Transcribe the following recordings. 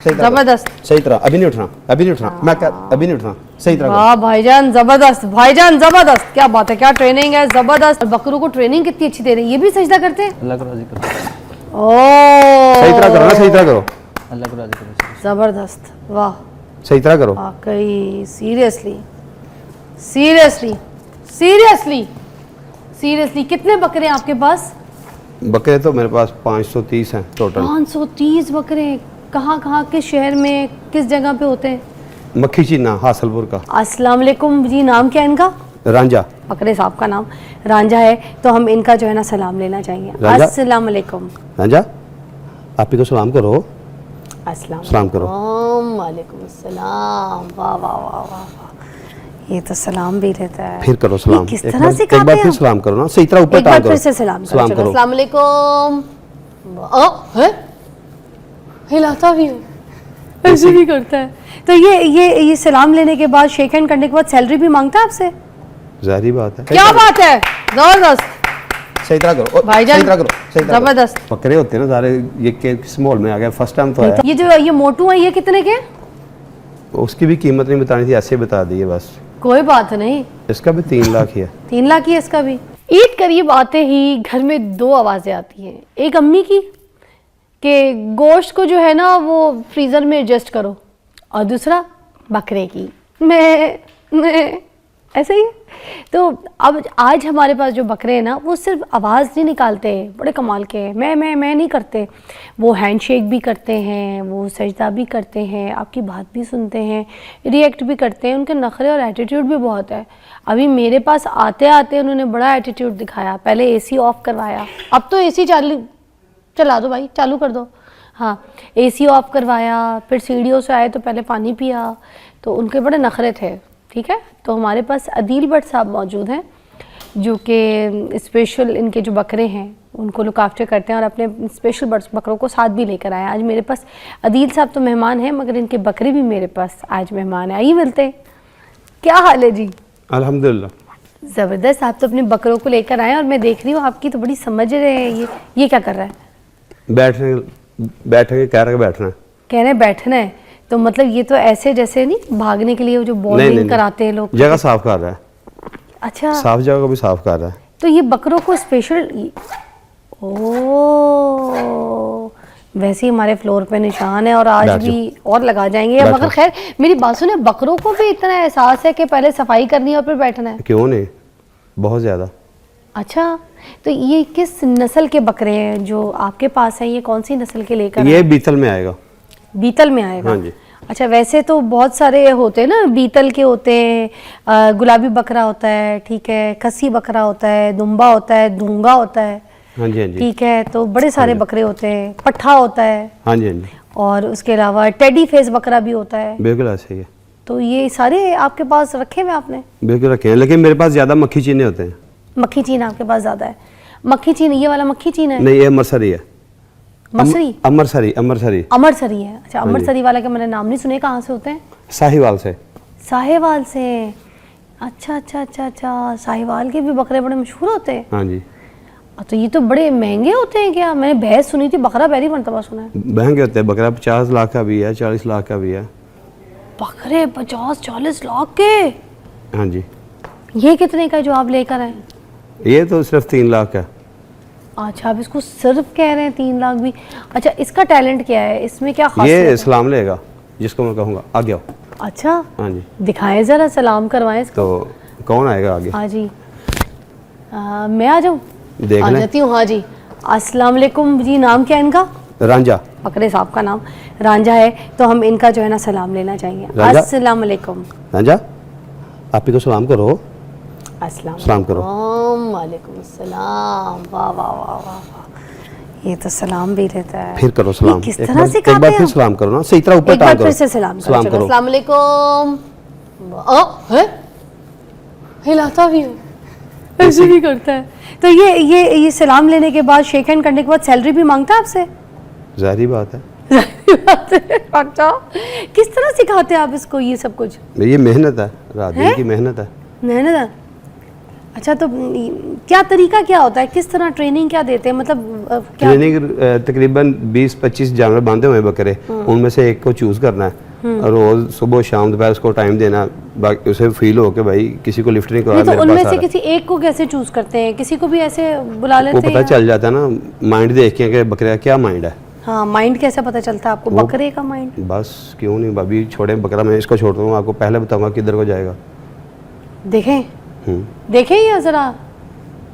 जबरदस्त, सही तरह। अभी नहीं उठना, अभी नहीं उठना, मैं अभी नहीं उठना, सही तरह। वाह भाईजान जबरदस्त, भाईजान जबरदस्त, क्या बात है, क्या ट्रेनिंग है, जबरदस्त। बकरों को ट्रेनिंग कितनी अच्छी दे रही है। ये भी सजदा करते हैं, अल्लाह को राजी करो। ओह सही तरह करो ना, सही तरह करो, अल्लाह को राजी करो। जबरदस्त, वाह सही तरह करो। वाकई सीरियसली सीरियसली सीरियसली सीरियसली। कितने बकरे हैं आपके पास? बकरे तो मेरे पास 530 हैं टोटल। 530 बकरे। कहाँ कहाँ, किस शहर में, किस जगह पे होते हैं? मक्खी चीना हासलपुर का। अस्सलाम वालेकुम जी, नाम क्या है इनका? रांझा। बकरे साहब का नाम रांझा है, तो हम इनका जो है ना सलाम लेना चाहेंगे। अस्सलाम वालेकुम। रांझा, आप ही को सलाम करो। अस्सलाम सलाम करो। वालेकुम सलाम। वाह वाह वाह वाह वाह, ये तो सलाम भी रहता है। फिर करो सलाम। किस तरह से एक बार फिर सलाम करो ना, सही तरह ऊपर एक बार टांग फिर करो। से सलाम सलाम करो। अस्सलाम वालेकुम। है हिलाता भी है, ऐसे भी करता है। तो ये सलाम लेने के बाद, शेक हैंड करने के बाद सैलरी भी मांगता है आपसे? जाहिर बात है। क्या बात है, जबरदस्त। सही तरह करो भाईजान, सही तरह करो, सही तरह जबरदस्त। करो। बकरे होते हैं ना सारे, ये किस माहौल में आ गया, फर्स्ट टाइम तो आया। ये जो ये मोटू है, ये कितने के? उसकी भी कीमत नहीं बतानी थी, ऐसे बता दी है बस। कोई बात नहीं, इसका भी 3 लाख ही है। 3 लाख ही है इसका भी। ईद करीब आते ही घर में 2 आवाज़ें आती हैं। एक अम्मी की कि गोश्त को जो है ना वो फ्रीज़र में एडजस्ट करो, और दूसरा बकरे की मैं ऐसे ही। तो अब आज हमारे पास जो बकरे हैं ना, वो सिर्फ आवाज़ नहीं निकालते, बड़े कमाल के हैं। मैं नहीं करते, वो हैंडशेक भी करते हैं, वो सजदा भी करते हैं, आपकी बात भी सुनते हैं, रिएक्ट भी करते हैं। उनके नखरे और एटीट्यूड भी बहुत है। अभी मेरे पास आते आते उन्होंने बड़ा एटीट्यूड दिखाया। पहले एसी ऑफ करवाया, अब तो एसी चला दो भाई, चालू कर दो। हाँ, एसी ऑफ करवाया, फिर सीढ़ियों से आए तो पहले पानी पिया। तो उनके बड़े नखरे थे, ठीक है। तो हमारे पास अदील भट्ट साहब मौजूद हैं, जो कि स्पेशल इनके जो बकरे हैं उनको लुक आफ्टर करते हैं, और अपने स्पेशल बकरों को साथ भी लेकर आए। आज मेरे पास अदील साहब तो मेहमान हैं, मगर इनके बकरे भी मेरे पास आज मेहमान हैं। आइए मिलते हैं। क्या हाल है जी? अल्हम्दुलिल्लाह। ज़बरदस्त। आप तो अपने बकरों को लेकर आए, और मैं देख रही हूँ आपकी तो बड़ी समझ रहे हैं। ये क्या कर रहा है? बैठने कह रहे बैठना है। कह रहे हैं बैठना है, तो मतलब ये तो ऐसे जैसे नहीं भागने के लिए जो बॉलिंग कराते हैं लोग। जगह साफ कर रहा है। अच्छा, साफ जगह को भी साफ कर रहा है। तो ये बकरों को स्पेशल, ओ वैसे ही हमारे फ्लोर पे निशान है, और आज भी और लगा जाएंगे। मगर खैर मेरी बात सुने, बकरों को भी इतना एहसास है कि पहले सफाई करनी है और फिर बैठना है? क्यों नहीं, बहुत ज्यादा। अच्छा, तो ये किस नस्ल के बकरे हैं जो आपके पास हैं? ये कौन सी नस्ल के लेकर? ये बीतल में आएगा। बीतल में आएगा? हाँ जी। अच्छा, वैसे तो बहुत सारे होते हैं ना, बीतल के होते हैं, गुलाबी बकरा होता है, ठीक है, खसी बकरा होता है, दुम्बा होता है, दूंगा होता है, हाँ जी, हाँ जी, ठीक है। तो बड़े सारे बकरे होते हैं, पट्ठा होता है, हाँ जी, हाँ जी, और उसके अलावा टेडी फेस बकरा भी होता है। बिल्कुल ऐसे ही है। तो ये सारे आपके पास रखे हुए आपने? बिल्कुल रखे हैं, लेकिन मेरे पास ज्यादा मक्खी चीने होते हैं। मक्खी चीन आपके पास ज्यादा है? मक्खी चीन, ये वाला मक्खी चीन है? नहीं, ये अमरसरी है। मसरी? अमरसरी अमरसरी है। अच्छा, अमरसरी वाला का मैंने नाम नहीं सुने। कहाँ से होते हैं? साहिवाल से। साहिवाल से? अच्छा अच्छा अच्छा अच्छा, साहिवाल के भी बकरे बड़े मशहूर होते हैं। हाँ जी। तो ये तो बड़े महंगे होते हैं क्या? मैंने भैंस सुनी थी, बकरा पहली मरतबा सुना है। महंगे होते हैं बकरा, 50 लाख का भी है, 40 लाख का भी है। बकरे 50-40 लाख के? हाँ जी। ये कितने का जो आप लेकर आए? ये तो सिर्फ 3 लाख का। अच्छा, आप इसको सिर्फ कह रहे हैं 3 लाख भी? अच्छा, इसका टैलेंट क्या है, इसमें क्या खासियत ये है? सलाम लेगा जिसको मैं कहूँगा, आ गया। अच्छा, हाँ जी, दिखाएं जरा, सलाम करवाएं इसको। तो कौन आएगा आगे? हाँ जी, मैं आ जाऊँ? देख आ लें। जाती हूँ। हाँ जी। अस्सलाम वालेकुम जी, नाम क्या है इनका? रांझा। बकरे साहब का नाम रांझा है, तो हम इनका जो है ना सलाम लेना चाहेंगे। अस्सलाम वालेकुम। रांझा, आप ही को सलाम करो। अस्सलाम करो। वालेकुम अस्सलाम। वाह वाह वाह वाह वाह, ये तो सलाम भी रहता है। फिर करो सलाम। किस तरह से एक बार फिर सलाम करो ना, सही तरह ऊपर टांग करो। फिर से सलाम करो। अस्सलाम वालेकुम। है हिलाता भी है, ऐसे भी करता है। तो ये सलाम लेने के बाद, शेक हैंड करने के बाद सैलरी भी मांगता है आपसे? जाहिर बात है। अच्छा, किस तरह सिखाते हैं आप इसको ये सब कुछ? ये मेहनत है, रात दिन की मेहनत है। मेहनत है। अच्छा, तो क्या तरीका क्या होता है, किस तरह ट्रेनिंग क्या देते हैं, मतलब क्या? ट्रेनिंग तकरीबन 20-25 जानवर बांधे हुए हैं बकरे, उनमें से एक को चूज करना है और रोज सुबह शाम दोपहर उसको टाइम देना, बाकी उसे फील हो के भाई किसी को लिफ्ट नहीं करवा, तो मेरे उनमें पास से आ रहा है। किसी एक को कैसे चूज करते हैं, किसी को भी ऐसे बुला वो लेते पता हैं? चल जाता है ना, माइंड देख के कि बकरे का क्या माइंड है। हाँ, माइंड कैसे पता चलता है आपको, वो- बकरे का माइंड? बस क्यों नहीं भाभी, छोड़े बकरा, मैं इसको छोड़ दूंगा, आपको पहले बताऊंगा किधर को जाएगा। देखें देखें या जरा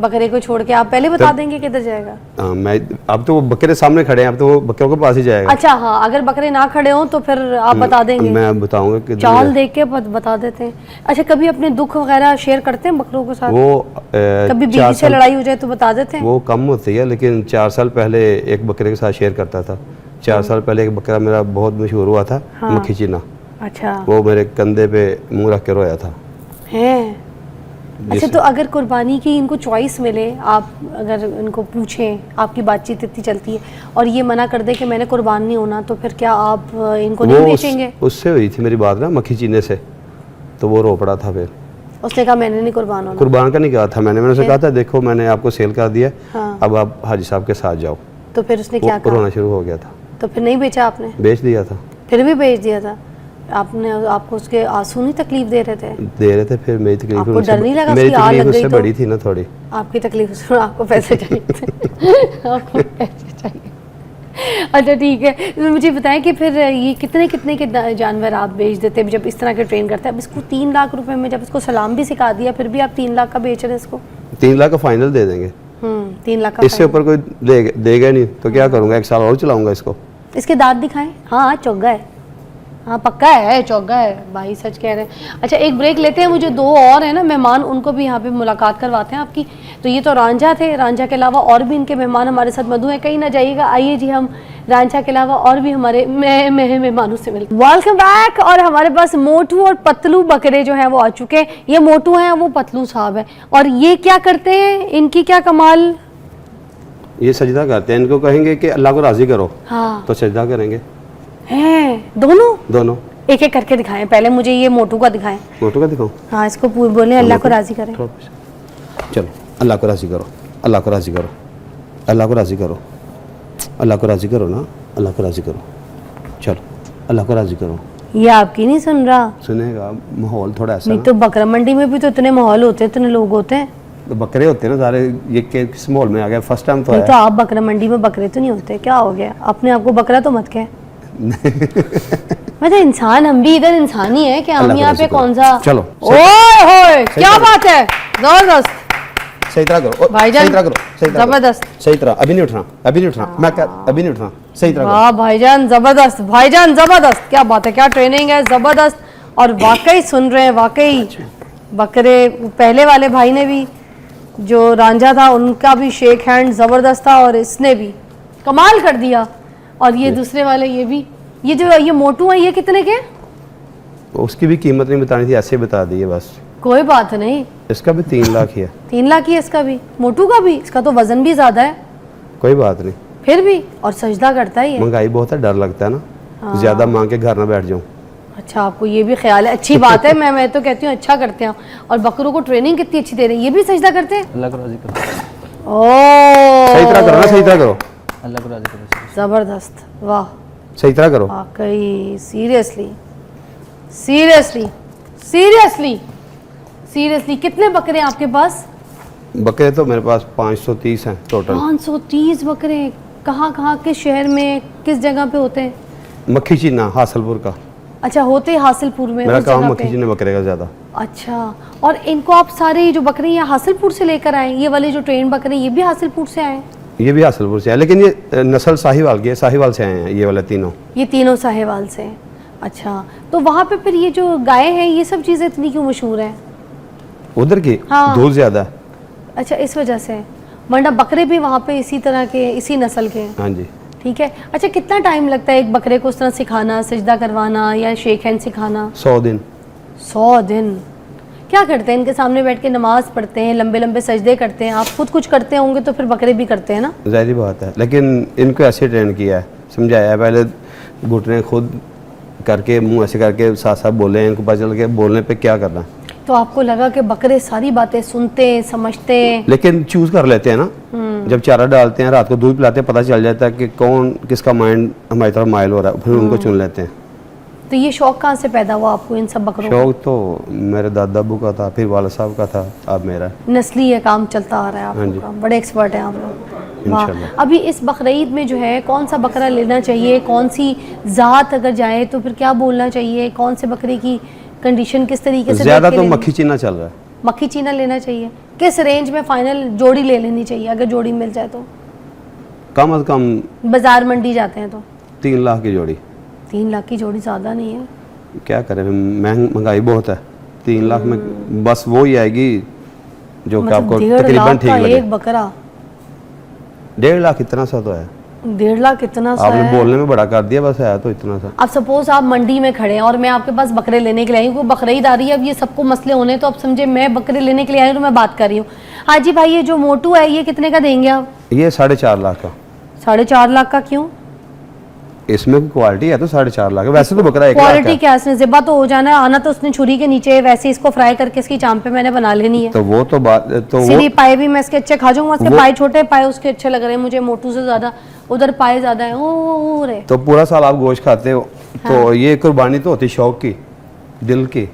बकरे को छोड़ के आप पहले बता देंगे किधर जाएगा? हाँ, मैं अब तो वो बकरे सामने खड़े हैं, अब तो वो बकरों के पास ही जाएगा। अच्छा, हाँ, अगर बकरे ना खड़े हों तो फिर आप बता देंगे? मैं बताऊंगा किधर चाल जाएगा। देख के बता देते हैं। अच्छा, कभी अपने दुख वगैरह शेयर करते हैं बकरों के साथ? वो कभी 4 बीवी से साल लड़ाई हो जाए तो बता देते हैं? वो कम होती है, लेकिन 4 साल पहले एक बकरे के साथ शेयर करता था। 4 साल पहले एक बकरा मेरा बहुत मशहूर हुआ था, मक्खी चीना। अच्छा वो मेरे कंधे पे मुंह रख के रोया था। है। अच्छा, तो अगर कुर्बानी की इनको चॉइस मिले, आप अगर इनको पूछें, आपकी बातचीत इतनी चलती है और ये मना कर दे कि मैंने कुर्बान नहीं होना, तो फिर क्या आप इनको नहीं बेचेंगे? उससे हुई थी मेरी बात ना मक्खी चीने से, तो वो रो पड़ा था। फिर उसने कहा मैंने नहीं कुर्बान होना। कुर्बान का नहीं कहा था मैंने उसे कहा था देखो मैंने आपको सेल कर दिया, हाँ। अब आप हाजी साहब के साथ जाओ। तो फिर उसने वो क्या कहा? रोना शुरू हो गया था। तो फिर नहीं बेचा आपने? बेच दिया था। फिर भी बेच दिया था आपने? आपको उसके आंसू नहीं तकलीफ दे रहे थे? दे रहे थे। फिर मेरी तकलीफ आपको डर नहीं लगा मेरी उसकी आग तकलीफ लग गई उससे तो? बड़ी थी ना थोड़ी। आपकी तकलीफ सुनो, आपको पैसे चाहिए थे। आपको पैसे चाहिए। अच्छा, ठीक है, तो मुझे बताएं कि फिर ये कितने कितने के जानवर आप बेच देते हैं जब इस तरह के ट्रेन करते हैं? अब इसको 3 लाख रुपए में जब इसको सलाम भी सिखा दिया, फिर भी आप 3 लाख का बेच रहे हैं इसको? 3 लाख का फाइनल दे देंगे। 3 लाख का इससे ऊपर कोई देगा नहीं तो क्या करूंगा, 1 साल और चलाऊंगा इसको। इसके दांत दिखाएं। हाँ, चौगा है। हाँ, पक्का है, चौगा है भाई, सच कह रहे हैं। अच्छा, एक ब्रेक लेते हैं, मुझे 2 और है ना मेहमान, उनको भी यहाँ पे मुलाकात करवाते हैं आपकी। तो ये तो रांझा थे, रांझा के अलावा और भी इनके मेहमान हमारे साथ मधु है, कहीं ना जाइएगा। आइए जी, हम रांझा के अलावा और भी हमारे मेहमानों से मिलते हैं। Welcome back. और हमारे पास मोटू और पतलू बकरे जो हैं वो आ चुके हैं। ये मोटू हैं, वो पतलू साहब हैं। और ये क्या करते हैं, इनकी क्या कमाल? ये सजदा करते हैं, इनको कहेंगे कि अल्लाह को राजी करो हाँ, तो सजदा करेंगे हैं दोनों। दोनों। एक एक करके दिखाएं, पहले मुझे ये मोटू का दिखाएं। मोटू का दिखाऊं? हाँ, इसको बोले अल्लाह को राजी करें। थोड़ा पीछे। चलो, अल्लाह को राजी करो, अल्लाह को राजी करो, अल्लाह को राजी करो, अल्लाह को राजी करो ना, अल्लाह को राजी करो। चलो, अल्लाह को राजी करो। ये आपकी नहीं सुन रहा? सुनेगा, माहौल थोड़ा ऐसा नहीं ना। तो बकरा मंडी में भी तो इतने माहौल होते हैं, इतने लोग होते हैं। तो बकरे होते हैं ना सारे, ये किस माहौल में आ गया, फर्स्ट टाइम तो नहीं तो आया। आप बकरा मंडी में बकरे तो नहीं होते, क्या हो गया? अपने आप को बकरा तो मत कह। मतलब इंसान, हम भी इधर इंसान ही है क्या? हम अल्लाह यहाँ का पे शुक्र। कौन सा? चलो, ओए होए, क्या करो। बात है, जबरदस्त सही तरह करो भाईजान, सही तरह करो, सही तरह करो। जबरदस्त। सही तरह, अभी नहीं उठना, अभी नहीं उठना, मैं अभी नहीं उठना, सही तरह करो। वाह भाईजान, जबरदस्त भाईजान, जबरदस्त, क्या बात है, क्या ट्रेनिंग है, जबरदस्त। और वाकई सुन रहे हैं, वाकई बकरे, पहले वाले भाई ने भी जो रांझा था उनका भी शेक हैंड जबरदस्त था, और इसने भी कमाल कर दिया। और ये दूसरे वाले, ये भी, ये जो ये मोटू है, ये कितने के? उसकी भी कीमत नहीं बतानी थी, ऐसे बता दी है बस। कोई बात नहीं, इसका भी 3 लाख ही है। 3 लाख ही है इसका भी, मोटू का भी। इसका तो वजन भी ज्यादा है, कोई बात नहीं, फिर भी, और सजदा करता ही है। महंगाई बहुत है, डर लगता है ना, ज्यादा मांग के घर ना बैठ जाऊं। अच्छा, आपको ये भी ख्याल है, अच्छी बात है। मैं तो कहती हूँ अच्छा करते हैं। और बकरों को ट्रेनिंग कितनी अच्छी दे रहे हैं, ये भी सजदा करते हैं। अल्लाह को राजी करो, ओ, सही तरह करो ना, सही तरह करो, अल्लाह को राजी करो। जबरदस्त, वाह, सही तरह करो। वाकई, सीरियसली सीरियसली सीरियसली सीरियसली। कितने बकरे हैं आपके पास? बकरे तो मेरे पास 530 हैं टोटल। 530 बकरे। कहाँ कहाँ, किस शहर में, किस जगह पे होते हैं? मक्खी चीना हासलपुर का अच्छा, होते ही हासिलपुर में, मेरा उस काम, जगह मक्खी पे। चीने बकरे का ज्यादा। अच्छा, और इनको आप सारे जो बकरे यहाँ हासिलपुर से लेकर आए, ये वाले जो ट्रेन बकरे, ये भी हासिलपुर से आए? ये भी हासलपुर से है, लेकिन ये नस्ल साहिवाल की है, साहिवाल से आए हैं ये वाले तीनों। ये तीनों साहिवाल से। अच्छा, तो वहाँ पे फिर ये जो गाय है, ये सब चीज़ें इतनी क्यों मशहूर है? उधर की हाँ। धूल ज्यादा है। अच्छा, इस वजह से, वरना बकरे भी वहाँ पे इसी तरह के, इसी नस्ल के हैं। हाँ जी। ठीक है। अच्छा, कितना टाइम लगता है एक बकरे को उस तरह सिखाना, सजदा करवाना या शेक हैंड सिखाना? 100 दिन। 100 दिन। क्या करते हैं इनके सामने बैठ के? नमाज पढ़ते हैं, लंबे लंबे सजदे करते हैं। आप खुद कुछ करते होंगे तो फिर बकरे भी करते हैं ना? ज़ाहिर बात है, लेकिन इनको ऐसे ट्रेन किया है, समझाया है। पहले घुटने खुद करके, मुंह ऐसे करके साथ साथ बोले, इनको पता चल के बोलने पे क्या करना है। तो आपको लगा कि बकरे सारी बातें सुनते हैं, समझते हैं। लेकिन चूज कर लेते हैं ना, जब चारा डालते हैं, रात को दूध पिलाते हैं, पता चल जाता है कि कौन किसका माइंड हमारी तरफ माइल हो रहा है, फिर उनको चुन लेते हैं। तो ये शौक कहाँ से पैदा हुआ आपको इन सब बकरों का? शौक तो मेरे दादा अबू का था, फिर वाला साहब का था, अब मेरा है। नस्ली ये काम चलता आ रहा है हाँ जी। आपका, बड़े एक्सपर्ट हैं आप लोग। वाह। इंशाल्लाह। अभी इस बकरीद में जो है कौन सा बकरा लेना चाहिए, कौन सी ज़ात अगर जाए तो फिर क्या बोलना चाहिए, कौन से बकरे की कंडीशन किस तरीके से ज्यादा देख के तो लेनी? मक्खी चीना चल रहा है। मक्खी चीना लेना चाहिए। किस रेंज में फाइनल जोड़ी ले लेनी चाहिए अगर जोड़ी मिल जाए तो? कम अज कम बाजार मंडी जाते हैं तो 3 लाख की जोड़ी। 3 लाख की जोड़ी ज़्यादा नहीं है। क्या करें, महंगाई बहुत है। 3 लाख में बस वो ही आएगी जो कि आपको 1.5 तकरीबन लाख ठीक का लगे। एक बकरा, 1.5 लाख इतना सा तो है। 1.5 लाख कितना सा आपने है? बोलने में बड़ा कर दिया, बस है तो इतना सा। अब सपोज आप मंडी में खड़े हैं और मैं आपके पास बकरे लेने के लिए आई हूँ, बकरीद आ रही है, अब ये सबको मसले होने, तो अब समझे मैं बकरे लेने के लिए आई हूँ तो मैं बात कर रही हूँ। हाजी भाई ये जो मोटू है ये कितने का देंगे आप? ये 4.5 लाख का। 4.5 लाख का क्यों? इसमें क्वालिटी है तो 4.5 लाख है। वैसे तो बकरा 1 लाख क्वालिटी है। क्या, इसने ज़िब्बा तो हो जाना है, आना तो उसने छुरी के नीचे है, वैसे इसको फ्राई करके इसकी चाम पे मैंने बना लेनी है। तो वो तो बात तो वो सीधी पाए भी मैं इसके अच्छे खा जाऊंगा, उसके वो- पाए छोटे, पाए उसके अच्छे लग रहे हैं मुझे मोटू से ज्यादा, उधर पाए ज्यादा है। ओ रे। तो पूरा साल आप गोश्त खाते हो तो ये कुर्बानी तो होती शौक की, दिल की,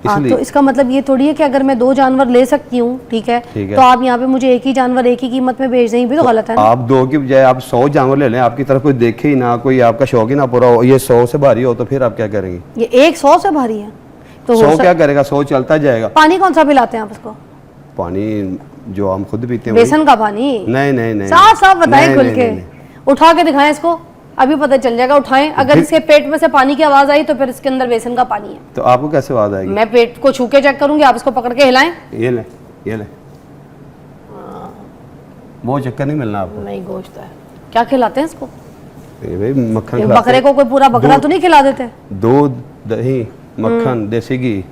हाँ, इसलिए। तो इसका मतलब ये थोड़ी है कि अगर मैं 2 जानवर ले सकती हूँ, ठीक है, ठीक है। तो आप यहाँ पे मुझे एक ही जानवर एक ही कीमत में बेच दें, ये भी तो गलत है ना। आप 2 की बजाय आप 100 जानवर ले लें, आपकी तरफ कोई देखे ही ना, कोई आपका शौक ही ना पूरा हो, ये 100 से भारी हो तो फिर आप क्या करेंगे? ये एक 100 से भारी है तो हो 100 क्या करेगा, 100 चलता जाएगा। पानी कौन सा पिलाते हैं आप उसको? पानी जो हम खुद पीते हैं वही। बेसन का पानी? नहीं नहीं नहीं, साफ साफ बताएं नहीं, खुल नहीं, के। नहीं, उठा के दिखाएं इसको, अभी पता चल जाएगा। उठाएं, अगर फिर- इसके पेट में से पानी की आवाज आई तो फिर इसके अंदर बेसन का पानी है। तो आपको कैसे आवाज आएगी? मैं पेट को छू के चेक करूंगी, आप इसको पकड़ के हिलाएं। ये ले, ये ले, वो चक्कर नहीं मिलना आपको। नहीं, गोश्त है। क्या खिलाते हैं इसको? ये भाई मक्खन ये खिलाते बकरे हैं। को कोई पूरा बकरा दूध- तो नहीं खिला देते? दूध, दही, मक्खन, देसी घी,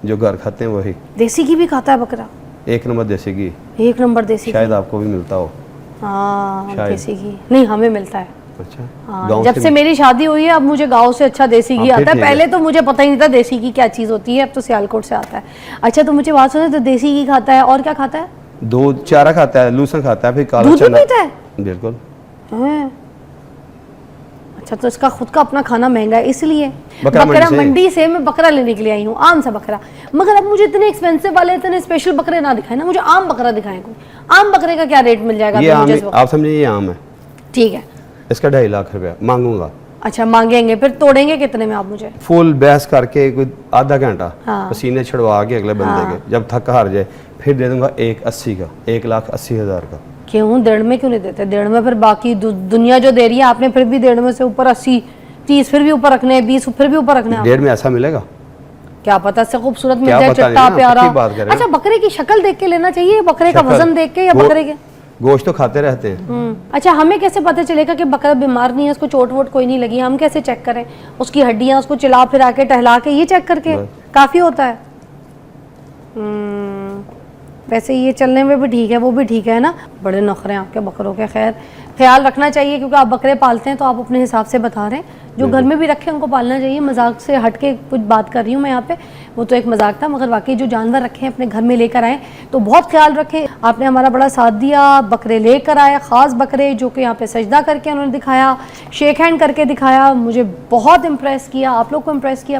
जो घर खाते हैं वही। देसी घी भी खाता है बकरा? 1 नंबर देसी घी। 1 नंबर देसी घी। शायद आपको भी मिलता हो। हाँ, शायद। देसी घी नहीं हमें मिलता है। अच्छा, हाँ, गाँव जब से मेरी शादी हुई है अब मुझे गांव से अच्छा देसी घी हाँ, आता फिर है। ठीक है। पहले तो मुझे पता ही नहीं था देसी घी क्या चीज़ होती है, अब तो सियालकोट से आता है। अच्छा, तो मुझे बात सुनो, तो देसी घी खाता है और क्या खाता है? दूध, चारा खाता है, लूसन खाता है, फिर काला दूध भी चना। पीता है? बिल्कुल। हैं? अच्छा, तो इसका खुद का अपना खाना महंगा है इसलिए। बकरा बकरा मंडी से। मंडी से मैं बकरा लेने के लिए आई हूँ, आम सा बकरा। मगर अब मुझे इतने एक्सपेंसिव वाले, इतने स्पेशल बकरे ना दिखाए ना, मुझे आम बकरा दिखाएं कोई। आम बकरे का क्या रेट मिल जाएगा ये अभी आम मुझे है, इस वक्त? आप समझिए ये आम है, ठीक है। इसका 2.5 लाख रुपया मांगूंगा। अच्छा, मांगेंगे, फिर तोड़ेंगे कितने में आप मुझे? फुल बहस करके कोई आधा घंटा हाँ। पसीने छुड़वा के अगले बंदे हाँ। के, जब थक हार जाए फिर दे दूंगा 1.80 का, 1,80,000 का। क्यों 1.5 में क्यों नहीं देते? 1.5 में फिर बाकी दुनिया जो दे रही है आपने, फिर भी 1.5 में से ऊपर 80, 30 फिर भी ऊपर रखने हैं, 20 फिर भी ऊपर रखने हैं। 1.5 में ऐसा मिलेगा? क्या पता इससे खूबसूरत मिल क्या जाए, पता नहीं चिट्टा ना, प्यारा। पक्की बात करें। अच्छा, बकरे की शक्ल देख के लेना चाहिए, बकरे का शक्ल। वजन देख के, या वो- बकरे के? गोश्त तो खाते रहते हैं। अच्छा, हमें कैसे पता चलेगा कि बकरा बीमार नहीं है, उसको चोट वोट कोई नहीं लगी? हम कैसे चेक करें? उसकी हड्डियां, उसको चिल्ला फिरा के टहला के ये चेक करके बस। काफी होता है? वैसे ये चलने में भी ठीक है, वो भी ठीक है ना। बड़े नखरे हैं आपके बकरों के। खैर, ख्याल रखना चाहिए क्योंकि आप बकरे पालते हैं तो आप अपने हिसाब से बता रहे हैं। जो घर में भी रखे उनको पालना चाहिए। मजाक से हट के कुछ बात कर रही हूँ मैं यहाँ पे, वो तो एक मजाक था, मगर वाकई जो जानवर रखे हैं अपने घर में लेकर आए तो बहुत ख्याल रखें। आपने हमारा बड़ा साथ दिया, बकरे लेकर आए, ख़ास बकरे जो कि यहाँ पे सजदा करके उन्होंने दिखाया, शेक हैंड करके दिखाया, मुझे बहुत इम्प्रेस किया, आप लोग को इम्प्रेस किया।